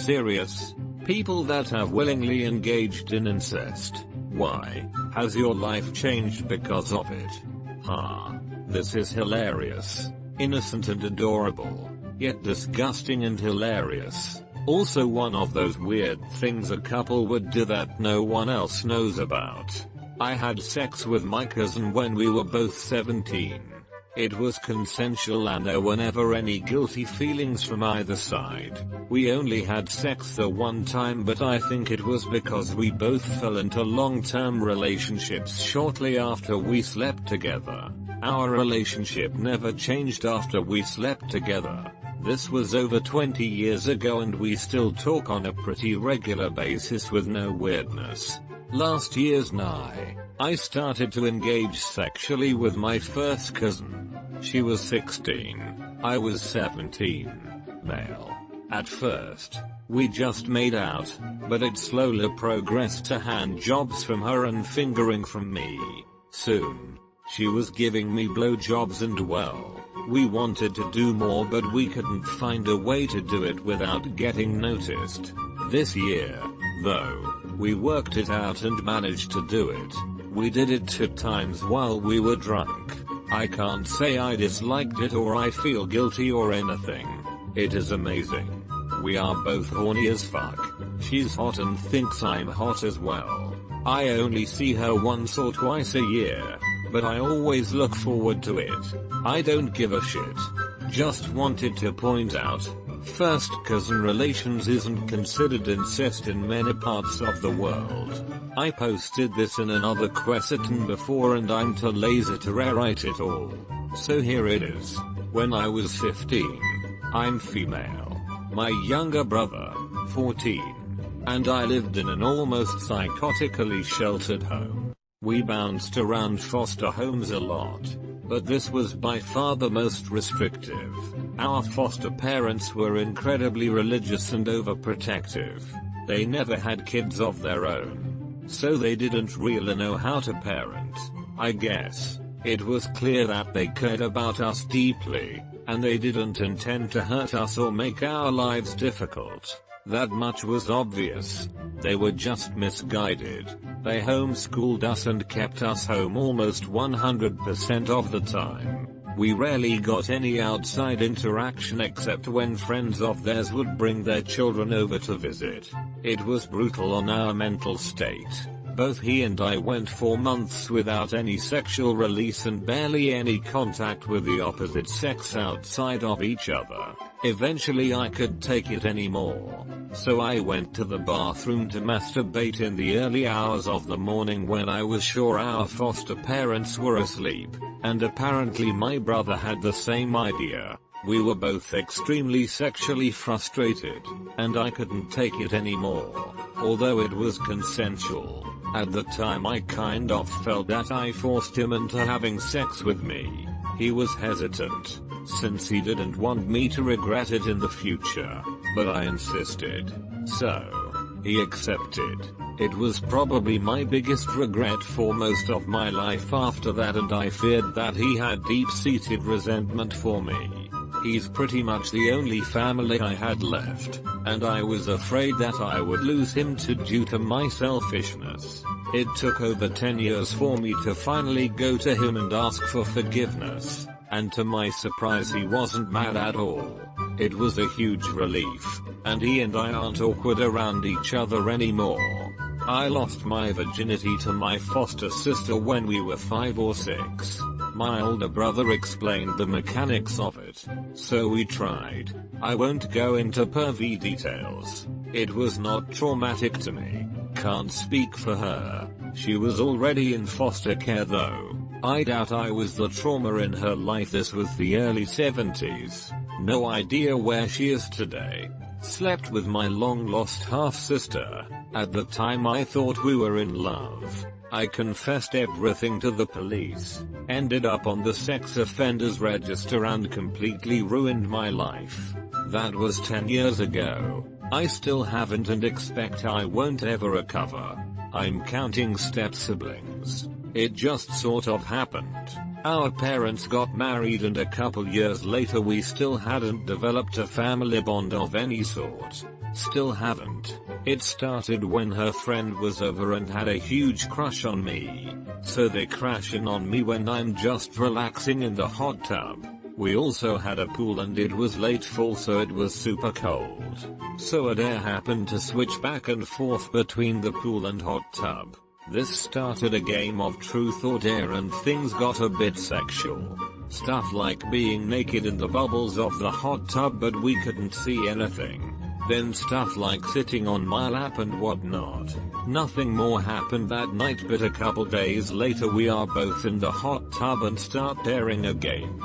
serious. People that have willingly engaged in incest. Why? Has your life changed because of it? This is hilarious. Innocent and adorable. Yet disgusting and hilarious. Also one of those weird things a couple would do that no one else knows about. I had sex with my cousin when we were both 17. It was consensual and there were never any guilty feelings from either side. We only had sex the one time, but I think it was because we both fell into long-term relationships shortly after we slept together. Our relationship never changed after we slept together. This was over 20 years ago and we still talk on a pretty regular basis with no weirdness. Last year's I started to engage sexually with my first cousin. She was 16. I was 17. Male. At first, we just made out, but it slowly progressed to hand jobs from her and fingering from me. Soon, she was giving me blowjobs and well, we wanted to do more but we couldn't find a way to do it without getting noticed. This year, though, we worked it out and managed to do it. We did it 2 times while we were drunk. I can't say I disliked it or I feel guilty or anything. It is amazing. We are both horny as fuck. She's hot and thinks I'm hot as well. I only see her once or twice a year, but I always look forward to it. I don't give a shit. Just wanted to point out, first cousin relations isn't considered incest in many parts of the world. I posted this in another question before and I'm too lazy to rewrite it all. So here it is. When I was 15. I'm female. My younger brother, 14. And I lived in an almost psychotically sheltered home. We bounced around foster homes a lot, but this was by far the most restrictive. Our foster parents were incredibly religious and overprotective. They never had kids of their own, so they didn't really know how to parent. I guess it was clear that they cared about us deeply, and they didn't intend to hurt us or make our lives difficult. That much was obvious. They were just misguided. They homeschooled us and kept us home almost 100% of the time. We rarely got any outside interaction except when friends of theirs would bring their children over to visit. It was brutal on our mental state. Both he and I went 4 months without any sexual release and barely any contact with the opposite sex outside of each other. Eventually I could take it anymore, so I went to the bathroom to masturbate in the early hours of the morning when I was sure our foster parents were asleep, and apparently my brother had the same idea. We were both extremely sexually frustrated, and I couldn't take it anymore, although it was consensual. At the time I kind of felt that I forced him into having sex with me. He was hesitant, since he didn't want me to regret it in the future, but I insisted. So, he accepted. It was probably my biggest regret for most of my life after that, and I feared that he had deep-seated resentment for me. He's pretty much the only family I had left, and I was afraid that I would lose him due to my selfishness. It took over 10 years for me to finally go to him and ask for forgiveness, and to my surprise he wasn't mad at all. It was a huge relief, and he and I aren't awkward around each other anymore. I lost my virginity to my foster sister when we were 5 or 6. My older brother explained the mechanics of it, so we tried. I won't go into pervy details. It was not traumatic to me. Can't speak for her. She was already in foster care though. I doubt I was the trauma in her life. This was the early 70s. No idea where she is today. Slept with my long-lost half-sister. At the time I thought we were in love. I confessed everything to the police, ended up on the sex offenders register and completely ruined my life. That was 10 years ago. I still haven't and expect I won't ever recover. I'm counting step-siblings. It just sort of happened. Our parents got married and a couple years later we still hadn't developed a family bond of any sort. Still haven't. It started when her friend was over and had a huge crush on me. So they crash in on me when I'm just relaxing in the hot tub. We also had a pool and it was late fall so it was super cold. So a dare happened to switch back and forth between the pool and hot tub. This started a game of truth or dare and things got a bit sexual. Stuff like being naked in the bubbles of the hot tub but we couldn't see anything. Then stuff like sitting on my lap and whatnot. Nothing more happened that night but a couple days later we are both in the hot tub and start daring a game.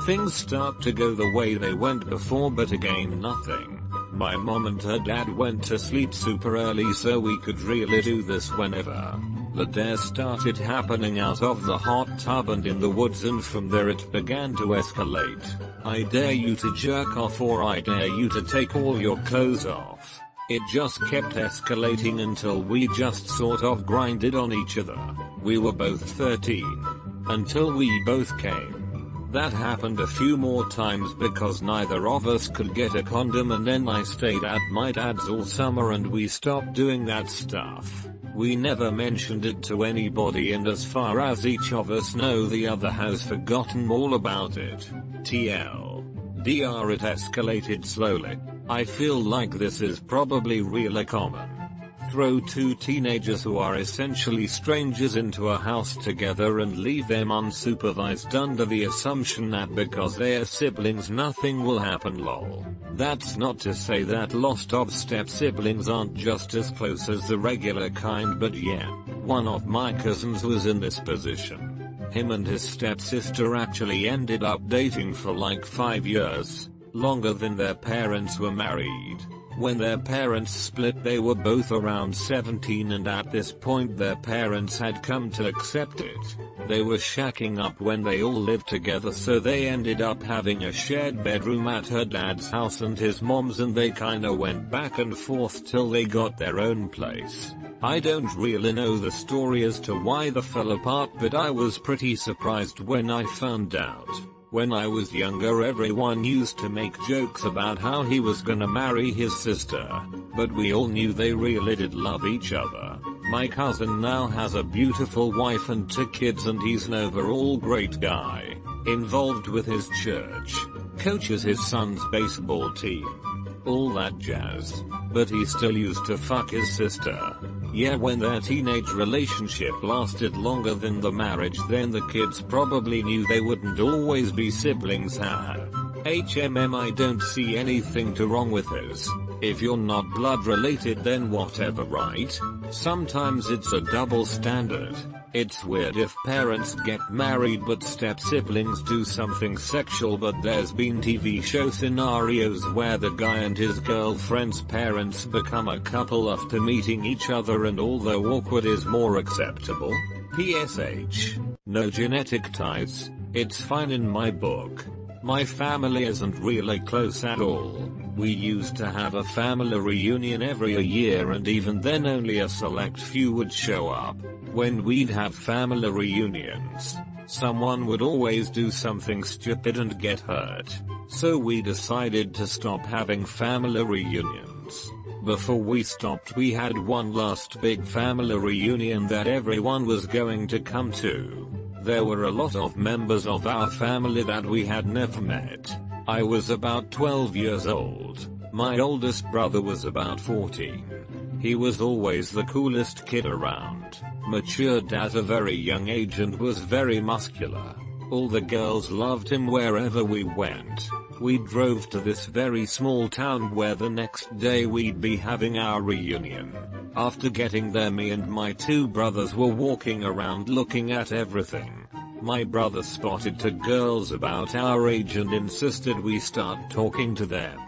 Things start to go the way they went before but again nothing. My mom and her dad went to sleep super early so we could really do this whenever. The dare started happening out of the hot tub and in the woods and from there it began to escalate. I dare you to jerk off or I dare you to take all your clothes off. It just kept escalating until we just sort of grinded on each other. We were both 13. Until we both came. That happened a few more times because neither of us could get a condom and then I stayed at my dad's all summer and we stopped doing that stuff. We never mentioned it to anybody and as far as each of us know the other has forgotten all about it. TLDR it escalated slowly. I feel like this is probably really common. Throw two teenagers who are essentially strangers into a house together and leave them unsupervised under the assumption that because they are siblings nothing will happen lol. That's not to say that lost of step siblings aren't just as close as the regular kind but yeah, one of my cousins was in this position. Him and his stepsister actually ended up dating for like 5 years, longer than their parents were married. When their parents split they were both around 17 and at this point their parents had come to accept it. They were shacking up when they all lived together so they ended up having a shared bedroom at her dad's house and his mom's and they kinda went back and forth till they got their own place. I don't really know the story as to why they fell apart but I was pretty surprised when I found out. When I was younger everyone used to make jokes about how he was gonna marry his sister, but we all knew they really did love each other. My cousin now has a beautiful wife and 2 kids and he's an overall great guy, involved with his church, coaches his son's baseball team, all that jazz, but he still used to fuck his sister. Yeah, when their teenage relationship lasted longer than the marriage then the kids probably knew they wouldn't always be siblings. HMM I don't see anything too wrong with this. If you're not blood related then whatever, right? Sometimes it's a double standard. It's weird if parents get married but step siblings do something sexual, but there's been TV show scenarios where the guy and his girlfriend's parents become a couple after meeting each other and although awkward is more acceptable. PSH. No genetic ties. It's fine in my book. My family isn't really close at all. We used to have a family reunion every year and even then only a select few would show up. When we'd have family reunions, someone would always do something stupid and get hurt. So we decided to stop having family reunions. Before we stopped we had one last big family reunion that everyone was going to come to. There were a lot of members of our family that we had never met. I was about 12 years old. My oldest brother was about 14. He was always the coolest kid around, matured at a very young age and was very muscular. All the girls loved him wherever we went. We drove to this very small town where the next day we'd be having our reunion. After getting there me and my 2 brothers were walking around looking at everything. My brother spotted 2 girls about our age and insisted we start talking to them.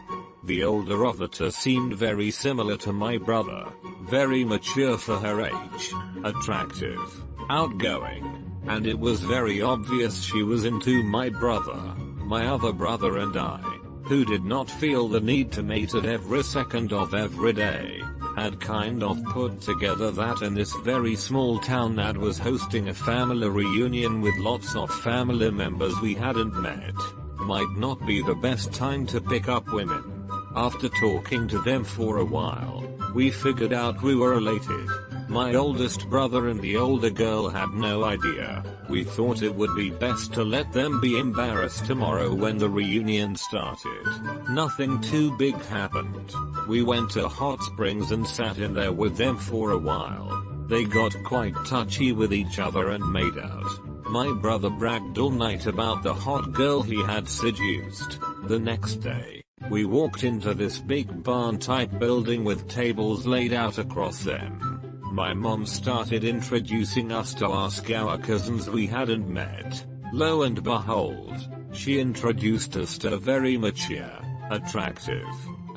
The older of the 2 seemed very similar to my brother, very mature for her age, attractive, outgoing, and it was very obvious she was into my brother. My other brother and I, who did not feel the need to mate at every second of every day, had kind of put together that in this very small town that was hosting a family reunion with lots of family members we hadn't met, might not be the best time to pick up women. After talking to them for a while, we figured out we were related. My oldest brother and the older girl had no idea. We thought it would be best to let them be embarrassed tomorrow when the reunion started. Nothing too big happened. We went to hot springs and sat in there with them for a while. They got quite touchy with each other and made out. My brother bragged all night about the hot girl he had seduced. The next day, we walked into this big barn type building with tables laid out across them. My mom started introducing us to ask our cousins we hadn't met. Lo and behold, she introduced us to a very mature, attractive,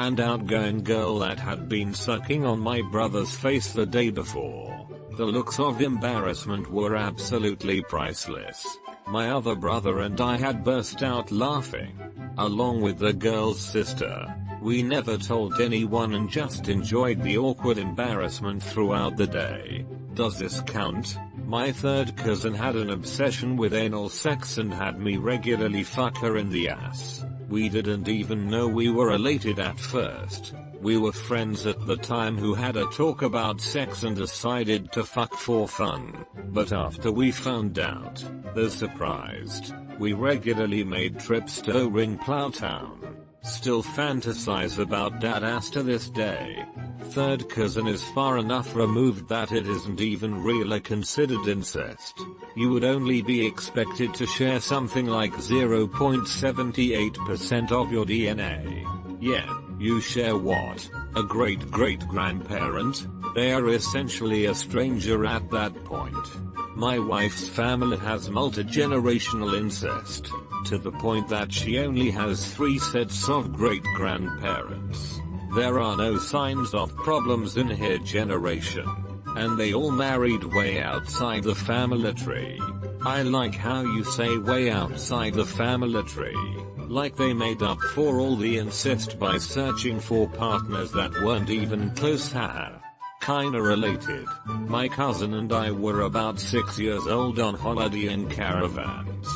and outgoing girl that had been sucking on my brother's face the day before. The looks of embarrassment were absolutely priceless. My other brother and I had burst out laughing, along with the girl's sister. We never told anyone and just enjoyed the awkward embarrassment throughout the day. Does this count? My third cousin had an obsession with anal sex and had me regularly fuck her in the ass. We didn't even know we were related at first. We were friends at the time who had a talk about sex and decided to fuck for fun. But after we found out, though surprised, we regularly made trips to O-Ring Plowtown. Still fantasize about that ass to this day. Third cousin is far enough removed that it isn't even really considered incest. You would only be expected to share something like 0.78% of your DNA. Yeah, you share what? A great-great-grandparent? They are essentially a stranger at that point. My wife's family has multi-generational incest, to the point that she only has 3 sets of great-grandparents. There are no signs of problems in her generation, and they all married way outside the family tree. I like how you say way outside the family tree, like they made up for all the incest by searching for partners that weren't even close. Haha. Kinda related. My cousin and I were about 6 years old on holiday in Caravans.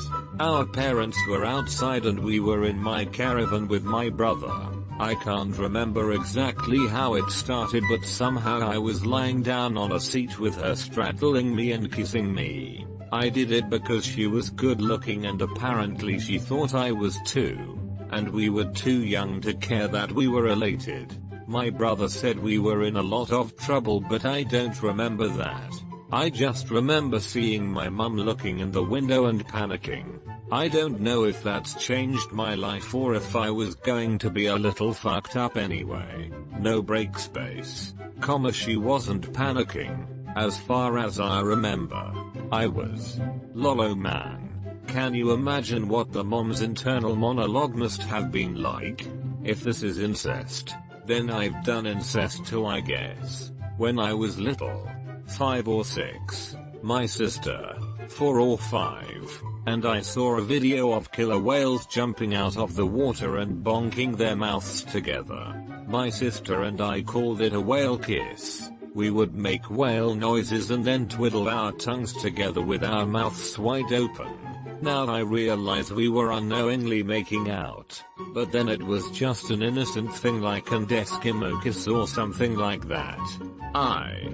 Our parents were outside and we were in my caravan with my brother. I can't remember exactly how it started, but somehow I was lying down on a seat with her straddling me and kissing me. I did it because she was good looking and apparently she thought I was too. And we were too young to care that we were related. My brother said we were in a lot of trouble, but I don't remember that. I just remember seeing my mum looking in the window and panicking. I don't know if that's changed my life or if I was going to be a little fucked up anyway. No break space, comma, she wasn't panicking. As far as I remember, I was. Lolo man. Can you imagine what the mom's internal monologue must have been like? If this is incest, then I've done incest too, I guess. When I was little, 5 or 6, my sister, 4 or 5, and I saw a video of killer whales jumping out of the water and bonking their mouths together. My sister and I called it a whale kiss. We would make whale noises and then twiddle our tongues together with our mouths wide open. Now I realize we were unknowingly making out, but then it was just an innocent thing like an Eskimo kiss or something like that. I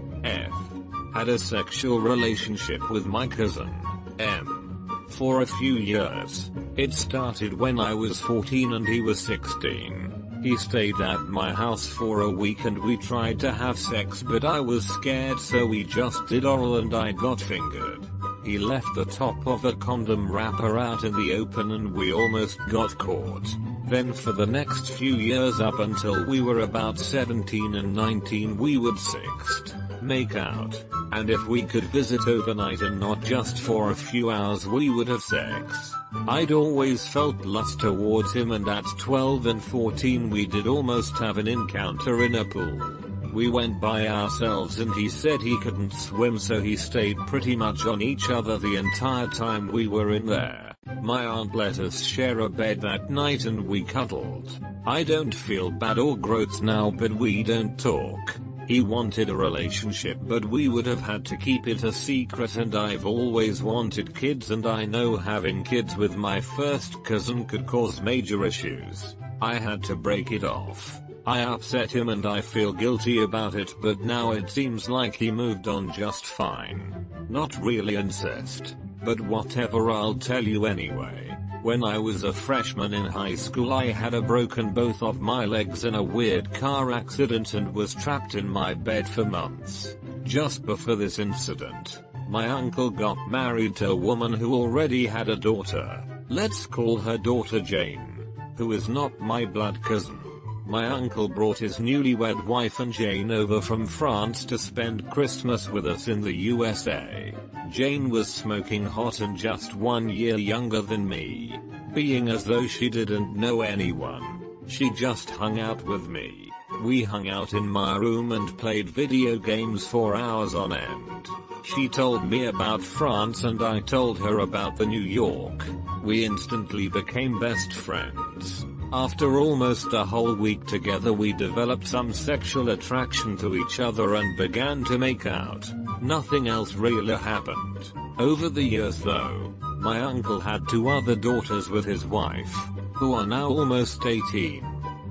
had a sexual relationship with my cousin, M, for a few years. It started when I was 14 and he was 16. He stayed at my house for a week and we tried to have sex, but I was scared, so we just did oral and I got fingered. He left the top of a condom wrapper out in the open and we almost got caught. Then for the next few years up until we were about 17 and 19 we would make out. And if we could visit overnight and not just for a few hours we would have sex. I'd always felt lust towards him, and at 12 and 14 we did almost have an encounter in a pool. We went by ourselves and he said he couldn't swim, so he stayed pretty much on each other the entire time we were in there. My aunt let us share a bed that night and we cuddled. I don't feel bad or gross now, but we don't talk. He wanted a relationship, but we would have had to keep it a secret, and I've always wanted kids, and I know having kids with my first cousin could cause major issues. I had to break it off. I upset him and I feel guilty about it, but now it seems like he moved on just fine. Not really incest, but whatever, I'll tell you anyway. When I was a freshman in high school, I had broken both of my legs in a weird car accident and was trapped in my bed for months. Just before this incident, my uncle got married to a woman who already had a daughter. Let's call her daughter Jane, who is not my blood cousin. My uncle brought his newlywed wife and Jane over from France to spend Christmas with us in the USA. Jane was smoking hot and just 1 year younger than me. Being as though she didn't know anyone, she just hung out with me. We hung out in my room and played video games for hours on end. She told me about France and I told her about the New York. We instantly became best friends. After almost a whole week together, we developed some sexual attraction to each other and began to make out. Nothing else really happened. Over the years though, my uncle had 2 other daughters with his wife, who are now almost 18,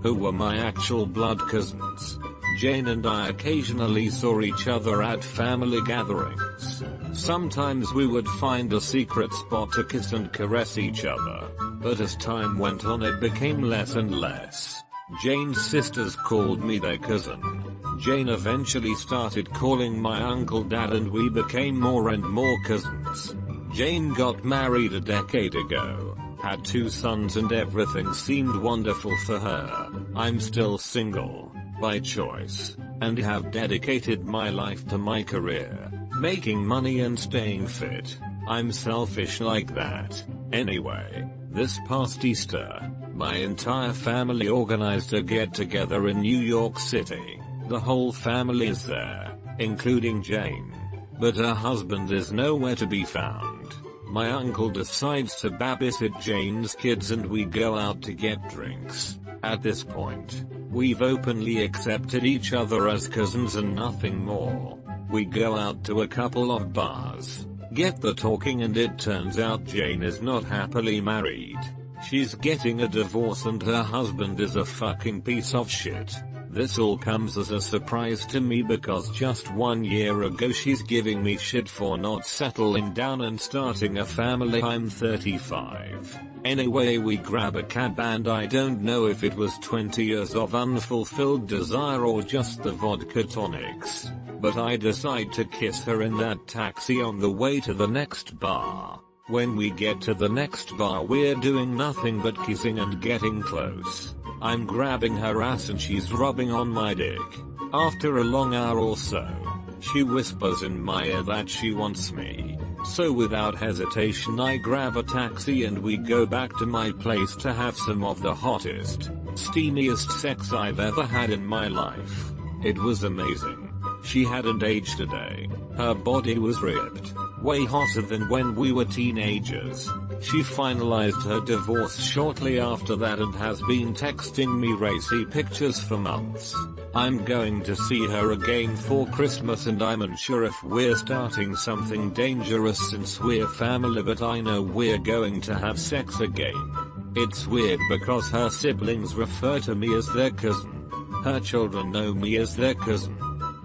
who were my actual blood cousins. Jane and I occasionally saw each other at family gatherings. Sometimes we would find a secret spot to kiss and caress each other, but as time went on it became less and less. Jane's sisters called me their cousin. Jane eventually started calling my uncle dad and we became more and more cousins. Jane got married a decade ago, had 2 sons and everything seemed wonderful for her. I'm still single, by choice, and have dedicated my life to my career, making money and staying fit. I'm selfish like that. Anyway, this past Easter, my entire family organized a get-together in New York City. The whole family is there, including Jane, but her husband is nowhere to be found. My uncle decides to babysit Jane's kids and we go out to get drinks. At this point, we've openly accepted each other as cousins and nothing more. We go out to a couple of bars, get the talking, and it turns out Jane is not happily married. She's getting a divorce and her husband is a fucking piece of shit. This all comes as a surprise to me because just 1 year ago she's giving me shit for not settling down and starting a family. I'm 35. Anyway, we grab a cab and I don't know if it was 20 years of unfulfilled desire or just the vodka tonics, but I decide to kiss her in that taxi on the way to the next bar. When we get to the next bar, we're doing nothing but kissing and getting close. I'm grabbing her ass and she's rubbing on my dick. After a long hour or so, she whispers in my ear that she wants me. So without hesitation I grab a taxi and we go back to my place to have some of the hottest, steamiest sex I've ever had in my life. It was amazing. She hadn't aged a day. Her body was ripped, way hotter than when we were teenagers. She finalized her divorce shortly after that and has been texting me racy pictures for months. I'm going to see her again for Christmas and I'm unsure if we're starting something dangerous since we're family, but I know we're going to have sex again. It's weird because her siblings refer to me as their cousin. Her children know me as their cousin.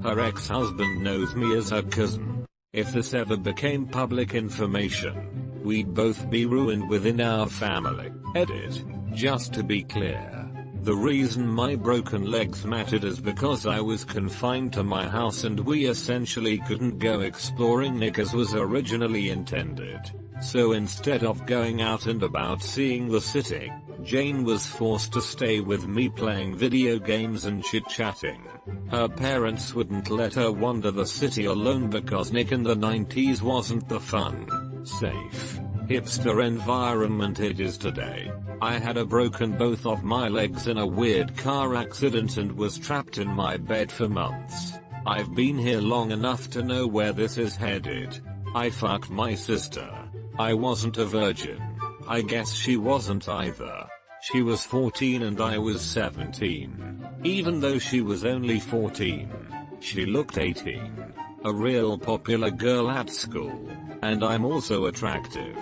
Her ex-husband knows me as her cousin. If this ever became public information, we'd both be ruined within our family. Edit. Just to be clear, the reason my broken legs mattered is because I was confined to my house and we essentially couldn't go exploring Nick as was originally intended. So instead of going out and about seeing the city, Jane was forced to stay with me playing video games and chit-chatting. Her parents wouldn't let her wander the city alone because Nick in the 90s wasn't the fun, safe, hipster environment it is today. I had broken both of my legs in a weird car accident and was trapped in my bed for months. I've been here long enough to know where this is headed. I fucked my sister. I wasn't a virgin. I guess she wasn't either. She was 14 and I was 17. Even though she was only 14, she looked 18. A real popular girl at school. And I'm also attractive.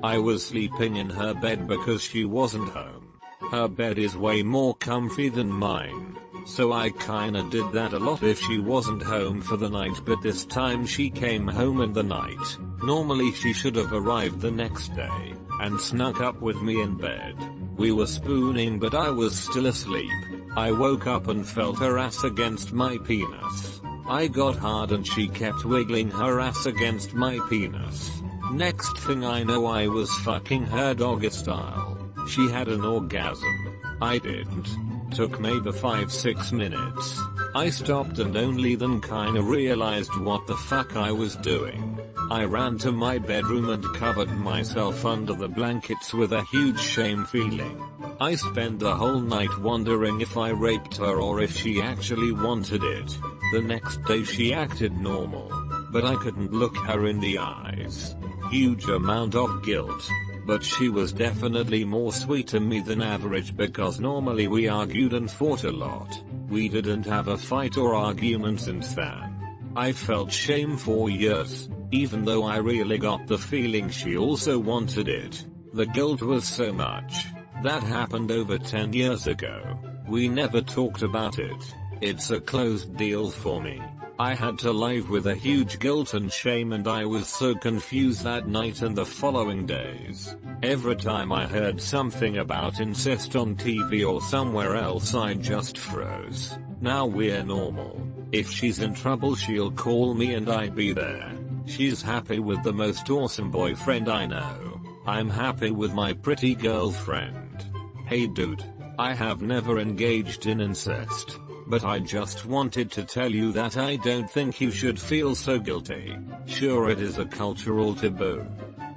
I was sleeping in her bed because she wasn't home. Her bed is way more comfy than mine, so I kinda did that a lot if she wasn't home for the night, but this time she came home in the night. Normally she should have arrived the next day, and snuck up with me in bed. We were spooning but I was still asleep. I woke up and felt her ass against my penis. I got hard and she kept wiggling her ass against my penis. Next thing I know I was fucking her doggy style. She had an orgasm. I didn't. Took maybe 5-6 minutes. I stopped and only then kinda realized what the fuck I was doing. I ran to my bedroom and covered myself under the blankets with a huge shame feeling. I spent the whole night wondering if I raped her or if she actually wanted it. The next day she acted normal, but I couldn't look her in the eyes. Huge amount of guilt. But she was definitely more sweet to me than average because normally we argued and fought a lot. We didn't have a fight or argument since then. I felt shame for years, even though I really got the feeling she also wanted it. The guilt was so much. That happened over 10 years ago. We never talked about it. It's a closed deal for me. I had to live with a huge guilt and shame, and I was so confused that night and the following days. Every time I heard something about incest on TV or somewhere else I just froze. Now we're normal. If she's in trouble she'll call me and I'd be there. She's happy with the most awesome boyfriend I know. I'm happy with my pretty girlfriend. Hey dude, I have never engaged in incest. But I just wanted to tell you that I don't think you should feel so guilty. Sure, it is a cultural taboo.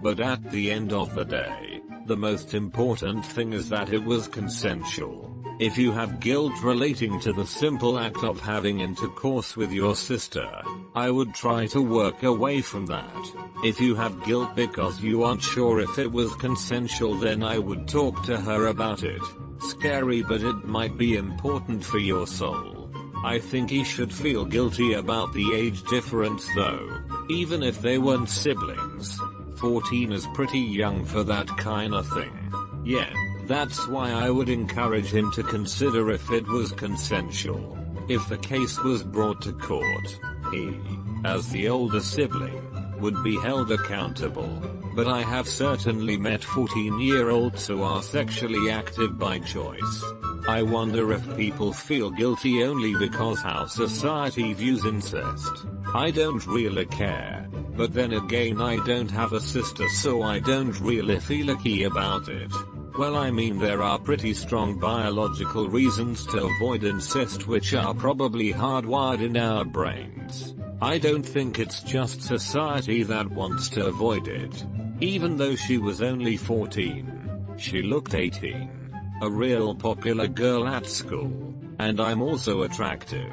But at the end of the day, the most important thing is that it was consensual. If you have guilt relating to the simple act of having intercourse with your sister, I would try to work away from that. If you have guilt because you aren't sure if it was consensual, then I would talk to her about it. Scary, but it might be important for your soul. I think he should feel guilty about the age difference though, even if they weren't siblings. 14 is pretty young for that kinda thing. Yeah, that's why I would encourage him to consider if it was consensual. If the case was brought to court, he, as the older sibling, would be held accountable. But I have certainly met 14-year-olds who are sexually active by choice. I wonder if people feel guilty only because how society views incest. I don't really care. But then again, I don't have a sister, so I don't really feel icky about it. Well, I mean, there are pretty strong biological reasons to avoid incest, which are probably hardwired in our brains. I don't think it's just society that wants to avoid it. Even though she was only 14, she looked 18. A real popular girl at school. And I'm also attractive.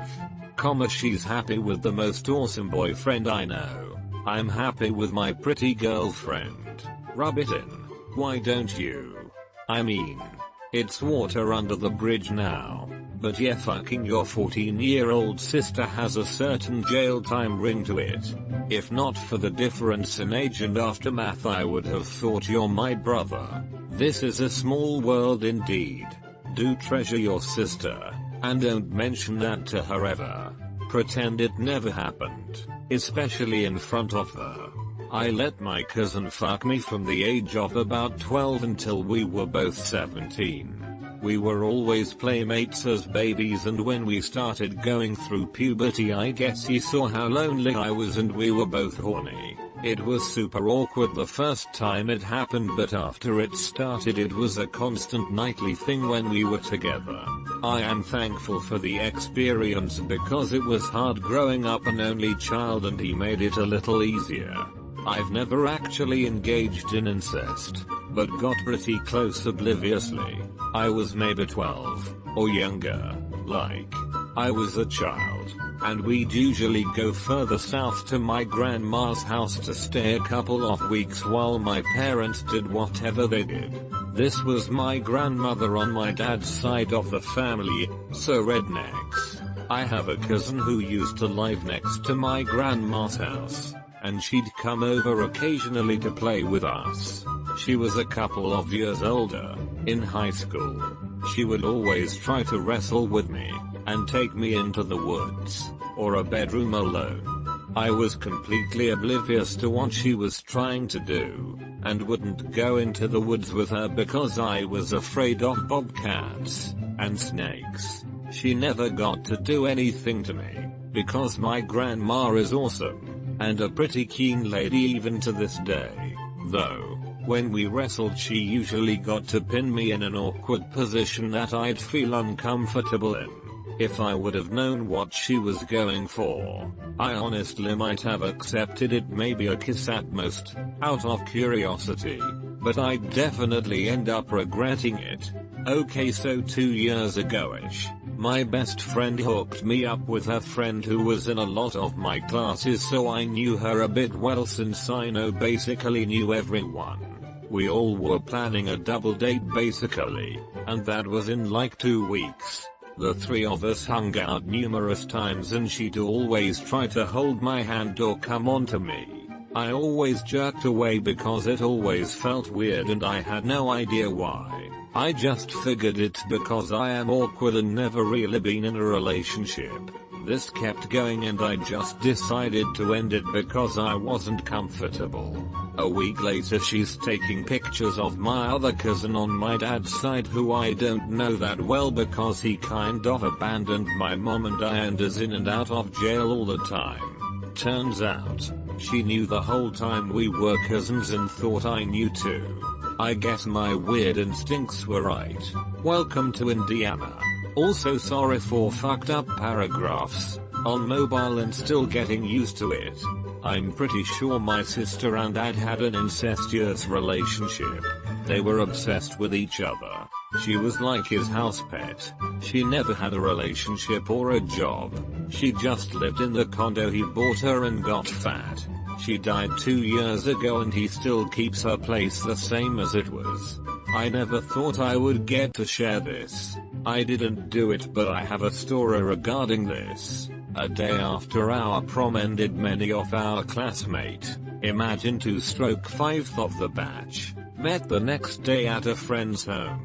She's happy with the most awesome boyfriend I know. I'm happy with my pretty girlfriend. Rub it in. Why don't you? I mean, it's water under the bridge now. But yeah, fucking your 14-year-old sister has a certain jail time ring to it. If not for the difference in age and aftermath, I would have thought you're my brother. This is a small world indeed. Do treasure your sister, and don't mention that to her ever. Pretend it never happened, especially in front of her. I let my cousin fuck me from the age of about 12 until we were both 17. We were always playmates as babies, and when we started going through puberty, I guess he saw how lonely I was and we were both horny. It was super awkward the first time it happened, but after it started it was a constant nightly thing when we were together. I am thankful for the experience because it was hard growing up an only child, and he made it a little easier. I've never actually engaged in incest, but got pretty close obliviously. I was maybe 12, or younger, like, I was a child, and we'd usually go further south to my grandma's house to stay a couple of weeks while my parents did whatever they did. This was my grandmother on my dad's side of the family, so rednecks. I have a cousin who used to live next to my grandma's house, and she'd come over occasionally to play with us. She was a couple of years older, in high school. She would always try to wrestle with me, and take me into the woods, or a bedroom alone. I was completely oblivious to what she was trying to do, and wouldn't go into the woods with her because I was afraid of bobcats and snakes. She never got to do anything to me, because my grandma is awesome, and a pretty keen lady even to this day. Though, when we wrestled she usually got to pin me in an awkward position that I'd feel uncomfortable in. If I would have known what she was going for, I honestly might have accepted it, maybe a kiss at most, out of curiosity, but I'd definitely end up regretting it. Okay, so 2 years ago-ish, my best friend hooked me up with her friend who was in a lot of my classes, so I knew her a bit well since I basically knew everyone. We all were planning a double date basically, and that was in like 2 weeks. The 3 of us hung out numerous times and she'd always try to hold my hand or come on to me. I always jerked away because it always felt weird and I had no idea why. I just figured it's because I am awkward and never really been in a relationship. This kept going and I just decided to end it because I wasn't comfortable. A week later she's taking pictures of my other cousin on my dad's side who I don't know that well because he kind of abandoned my mom and I and is in and out of jail all the time. Turns out, she knew the whole time we were cousins and thought I knew too. I guess my weird instincts were right. Welcome to Indiana. Also sorry for fucked up paragraphs on mobile and still getting used to it. I'm pretty sure my sister and dad had an incestuous relationship. They were obsessed with each other. She was like his house pet. She never had a relationship or a job. She just lived in the condo he bought her and got fat. She died 2 years ago and he still keeps her place the same as it was. I never thought I would get to share this. I didn't do it, but I have a story regarding this. A day after our prom ended, many of our classmates, imagine 2/5th of the batch, met the next day at a friend's home.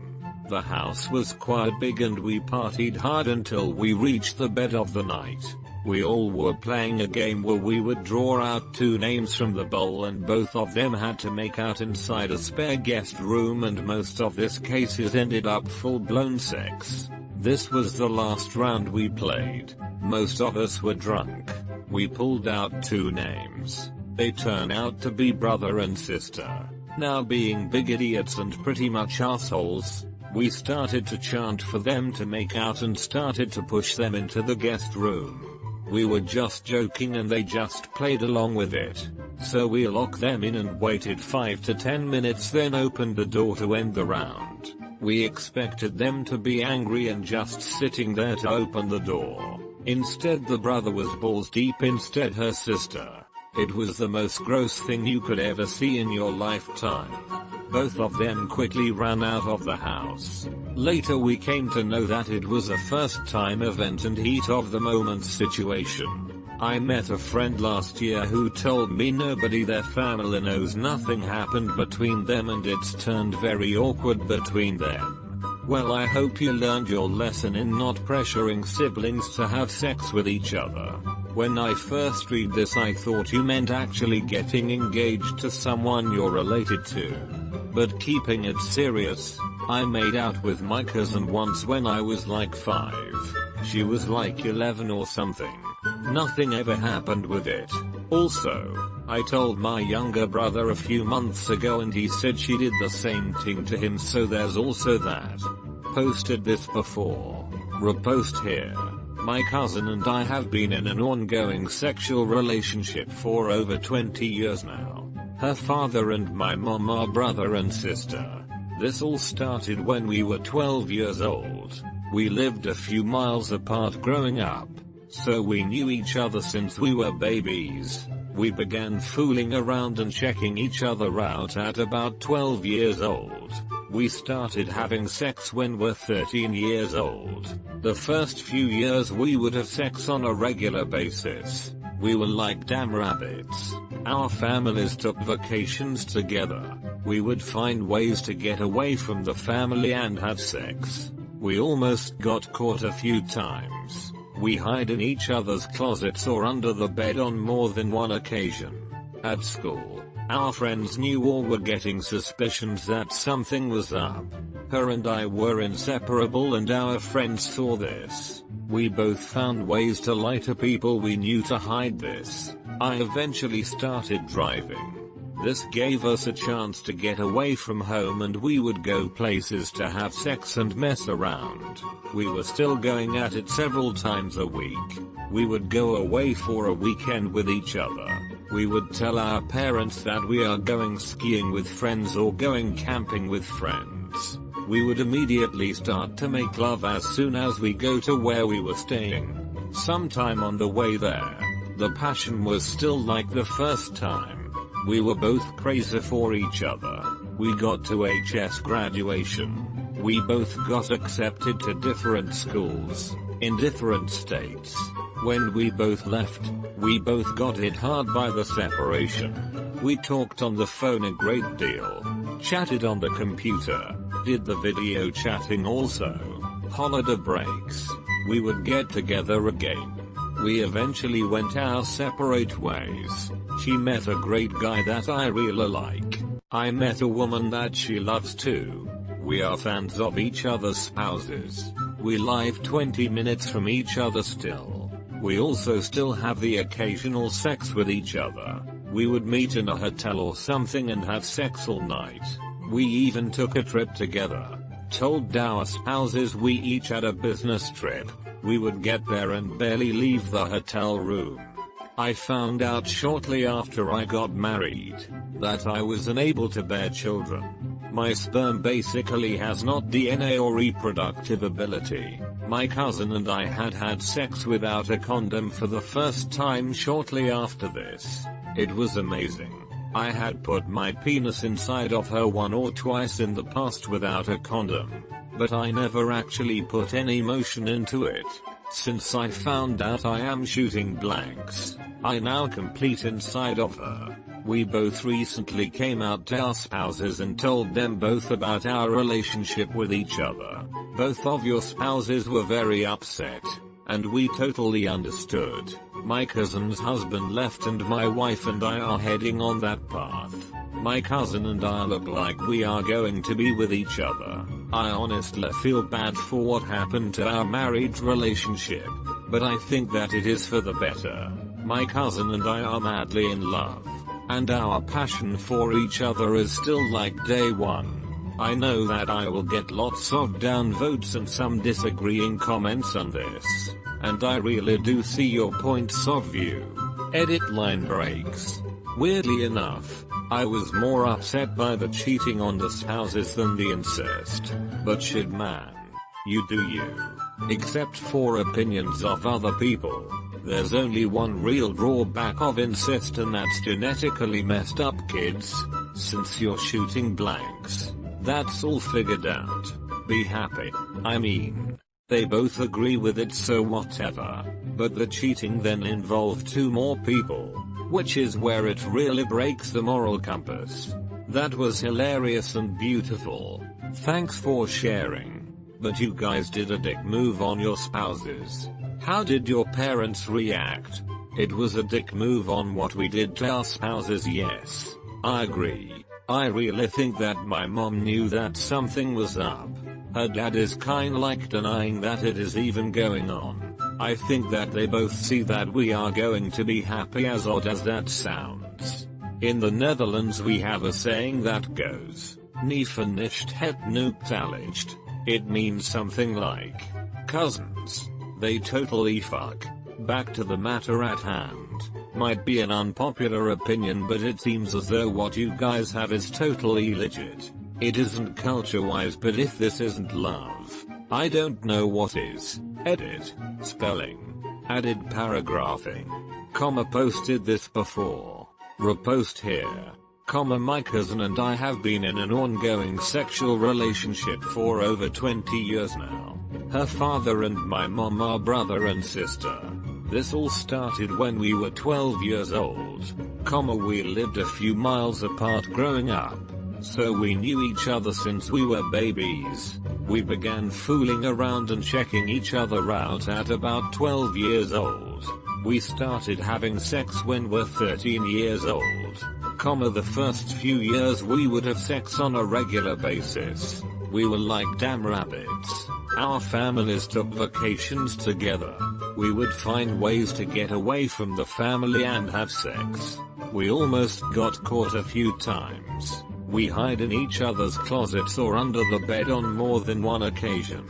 The house was quite big and we partied hard until we reached the bed of the night. We all were playing a game where we would draw out 2 names from the bowl and both of them had to make out inside a spare guest room, and most of these cases ended up full-blown sex. This was the last round we played. Most of us were drunk. We pulled out 2 names. They turned out to be brother and sister. Now, being big idiots and pretty much assholes, we started to chant for them to make out and started to push them into the guest room. We were just joking and they just played along with it. So we locked them in and waited 5 to 10 minutes, then opened the door to end the round. We expected them to be angry and just sitting there to open the door. Instead, the brother was balls deep, instead her sister. It was the most gross thing you could ever see in your lifetime. Both of them quickly ran out of the house. Later we came to know that it was a first-time event and heat of the moment situation. I met a friend last year who told me nobody their family knows nothing happened between them and it's turned very awkward between them. Well, I hope you learned your lesson in not pressuring siblings to have sex with each other. When I first read this I thought you meant actually getting engaged to someone you're related to. But keeping it serious, I made out with my cousin once when I was like 5. She was like 11 or something. Nothing ever happened with it. Also, I told my younger brother a few months ago and he said she did the same thing to him, so there's also that. Posted this before. Repost here. My cousin and I have been in an ongoing sexual relationship for over 20 years now. Her father and my mom are brother and sister. This all started when we were 12 years old. We lived a few miles apart growing up, so we knew each other since we were babies. We began fooling around and checking each other out at about 12 years old. We started having sex when we're 13 years old. The first few years we would have sex on a regular basis. We were like damn rabbits. Our families took vacations together. We would find ways to get away from the family and have sex. We almost got caught a few times. We hide in each other's closets or under the bed on more than one occasion. At school, our friends knew or were getting suspicions that something was up. Her and I were inseparable and our friends saw this. We both found ways to lie to people we knew to hide this. I eventually started driving. This gave us a chance to get away from home and we would go places to have sex and mess around. We were still going at it several times a week. We would go away for a weekend with each other. We would tell our parents that we are going skiing with friends or going camping with friends. We would immediately start to make love as soon as we go to where we were staying. Sometime on the way there, the passion was still like the first time. We were both crazy for each other. We got to HS graduation. We both got accepted to different schools, in different states. When we both left, we both got hit hard by the separation. We talked on the phone a great deal, chatted on the computer, did the video chatting also. Holiday breaks, we would get together again. We eventually went our separate ways. She met a great guy that I really like. I met a woman that she loves too. We are fans of each other's spouses. We live 20 minutes from each other still. We also still have the occasional sex with each other. We would meet in a hotel or something and have sex all night. We even took a trip together. Told our spouses we each had a business trip. We would get there and barely leave the hotel room. I found out shortly after I got married that I was unable to bear children. My sperm basically has not DNA or reproductive ability. My cousin and I had sex without a condom for the first time shortly after this. It was amazing. I had put my penis inside of her one or twice in the past without a condom, but I never actually put any motion into it. Since I found out I am shooting blanks, I now complete inside of her. We both recently came out to our spouses and told them both about our relationship with each other. Both of your spouses were very upset, and we totally understood. My cousin's husband left and my wife and I are heading on that path. My cousin and I look like we are going to be with each other. I honestly feel bad for what happened to our marriage relationship, but I think that it is for the better. My cousin and I are madly in love, and our passion for each other is still like day one. I know that I will get lots of downvotes and some disagreeing comments on this, and I really do see your points of view. Edit line breaks. Weirdly enough, I was more upset by the cheating on the spouses than the incest. But shit man. You do you. Except for opinions of other people. There's only one real drawback of incest and that's genetically messed up kids. Since you're shooting blanks. That's all figured out. Be happy. I mean, they both agree with it so whatever. But the cheating then involved 2 more people, which is where it really breaks the moral compass. That was hilarious and beautiful. Thanks for sharing. But you guys did a dick move on your spouses. How did your parents react? It was a dick move on what we did to our spouses, yes. I agree. I really think that my mom knew that something was up. Her dad is kinda like denying that it is even going on. I think that they both see that we are going to be happy, as odd as that sounds. In the Netherlands we have a saying that goes, "Nie vernischt het neuktalicht." It means something like, cousins, they totally fuck. Back to the matter at hand. Might be an unpopular opinion, but it seems as though what you guys have is totally legit. It isn't culture-wise, but if this isn't love, I don't know what is. Edit. Spelling. Added paragraphing. Comma posted this before. Repost here. Comma my cousin and I have been in an ongoing sexual relationship for over 20 years now. Her father and my mom are brother and sister. This all started when we were 12 years old. Comma we lived a few miles apart growing up. So we knew each other since we were babies. We began fooling around and checking each other out at about 12 years old. We started having sex when we're 13 years old. The first few years we would have sex on a regular basis. We were like damn rabbits. Our families took vacations together. We would find ways to get away from the family and have sex. We almost got caught a few times. We hide in each other's closets or under the bed on more than one occasion.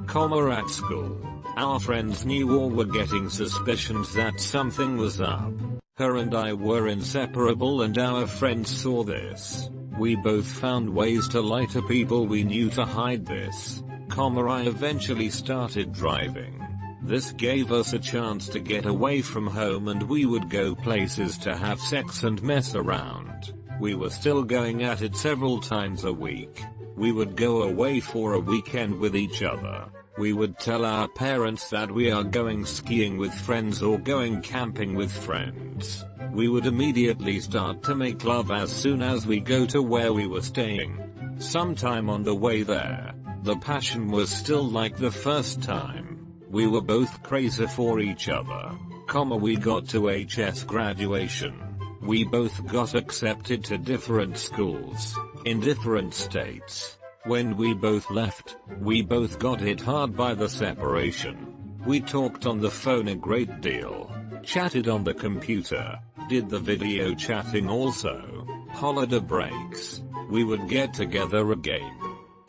At school, our friends knew or were getting suspicions that something was up. Her and I were inseparable and our friends saw this. We both found ways to lie to people we knew to hide this. I eventually started driving. This gave us a chance to get away from home and we would go places to have sex and mess around. We were still going at it several times a week. We would go away for a weekend with each other. We would tell our parents that we are going skiing with friends or going camping with friends. We would immediately start to make love as soon as we go to where we were staying. Sometime on the way there, the passion was still like the first time. We were both crazy for each other. We got to HS graduation. We both got accepted to different schools, in different states. When we both left, we both got hit hard by the separation. We talked on the phone a great deal, chatted on the computer, did the video chatting also, holiday breaks. We would get together again.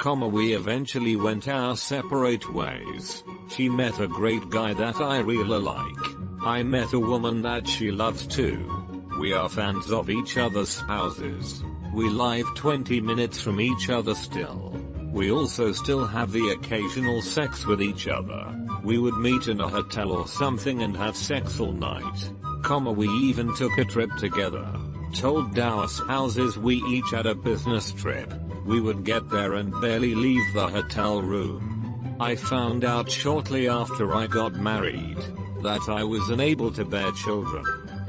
We eventually went our separate ways. She met a great guy that I really like. I met a woman that she loves too. We are fans of each other's spouses. We live 20 minutes from each other still. We also still have the occasional sex with each other. We would meet in a hotel or something and have sex all night. We even took a trip together. Told our spouses we each had a business trip. We would get there and barely leave the hotel room. I found out shortly after I got married that I was unable to bear children.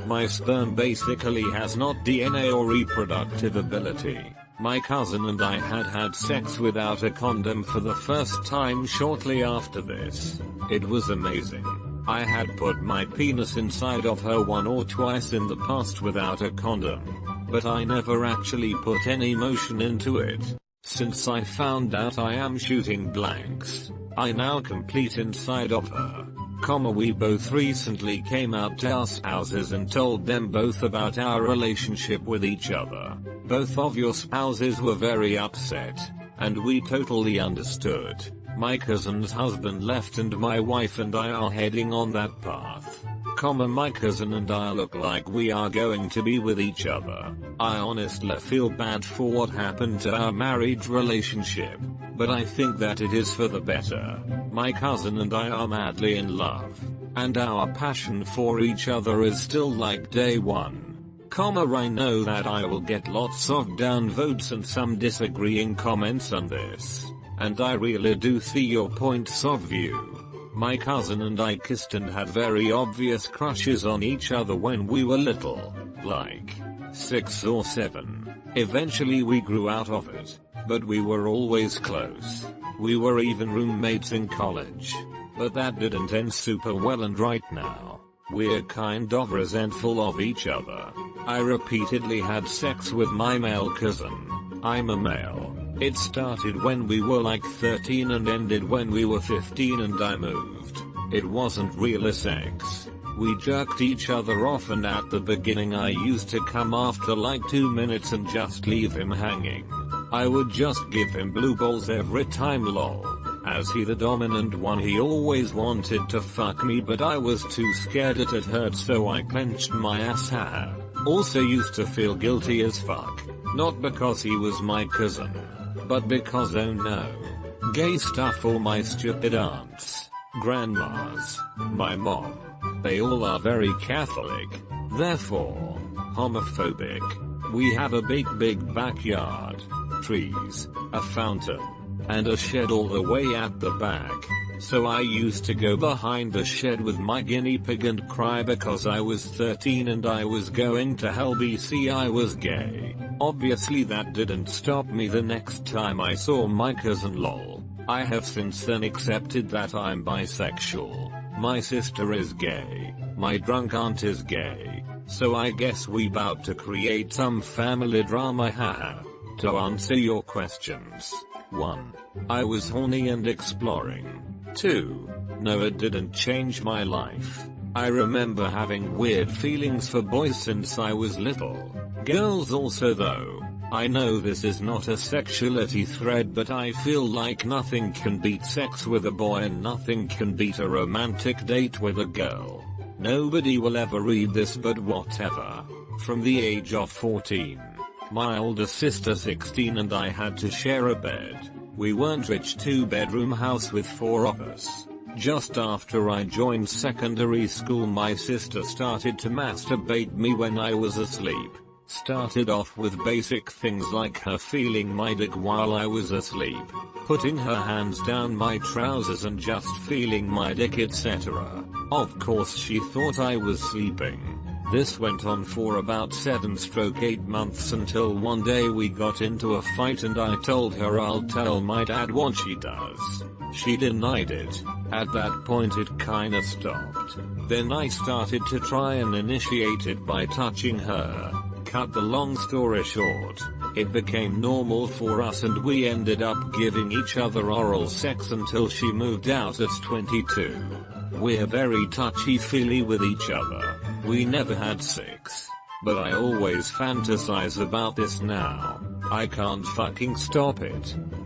My sperm basically has not DNA or reproductive ability. My cousin and I had sex without a condom for the first time shortly after this. It was amazing. I had put my penis inside of her 1 or twice in the past without a condom, but I never actually put any motion into it. Since I found out I am shooting blanks, I now complete inside of her. We both recently came out to our spouses and told them both about our relationship with each other. Both of your spouses were very upset, and we totally understood. My cousin's husband left and my wife and I are heading on that path. My cousin and I look like we are going to be with each other. I honestly feel bad for what happened to our marriage relationship, but I think that it is for the better. My cousin and I are madly in love, and our passion for each other is still like day one. I know that I will get lots of downvotes and some disagreeing comments on this, and I really do see your points of view. My cousin and I kissed and had very obvious crushes on each other when we were little, like 6 or 7. Eventually we grew out of it, but we were always close. We were even roommates in college, but that didn't end super well, and right now, we're kind of resentful of each other. I repeatedly had sex with my male cousin. I'm a male. It started when we were like 13 and ended when we were 15 and I moved. It wasn't really sex. We jerked each other off, and at the beginning I used to come after like 2 minutes and just leave him hanging. I would just give him blue balls every time lol. As he the dominant one, he always wanted to fuck me, but I was too scared that it hurt, so I clenched my ass hair. Also used to feel guilty as fuck. Not because he was my cousin, but because oh no, gay stuff for my stupid aunts, grandmas, my mom. They all are very Catholic, therefore homophobic. We have a big backyard, trees, a fountain, and a shed all the way at the back. So I used to go behind the shed with my guinea pig and cry because I was 13 and I was going to hell BC I was gay. Obviously that didn't stop me the next time I saw my cousin lol. I have since then accepted that I'm bisexual. My sister is gay. My drunk aunt is gay. So I guess we bout to create some family drama, haha. To answer your questions. 1. I was horny and exploring. 2. No, it didn't change my life. I remember having weird feelings for boys since I was little. Girls also though. I know this is not a sexuality thread, but I feel like nothing can beat sex with a boy and nothing can beat a romantic date with a girl. Nobody will ever read this, but whatever. From the age of 14. My older sister 16 and I had to share a bed. We weren't rich, 2-bedroom house with 4 of us. Just after I joined secondary school, my sister started to masturbate me when I was asleep. Started off with basic things like her feeling my dick while I was asleep, putting her hands down my trousers and just feeling my dick, etc. Of course she thought I was sleeping. This went on for about 7-8 months until one day we got into a fight and I told her I'll tell my dad what she does. She denied it. At that point it kinda stopped. Then I started to try and initiate it by touching her. Cut the long story short, it became normal for us and we ended up giving each other oral sex until she moved out at 22. We're very touchy-feely with each other. We never had sex. But I always fantasize about this now. I can't fucking stop it.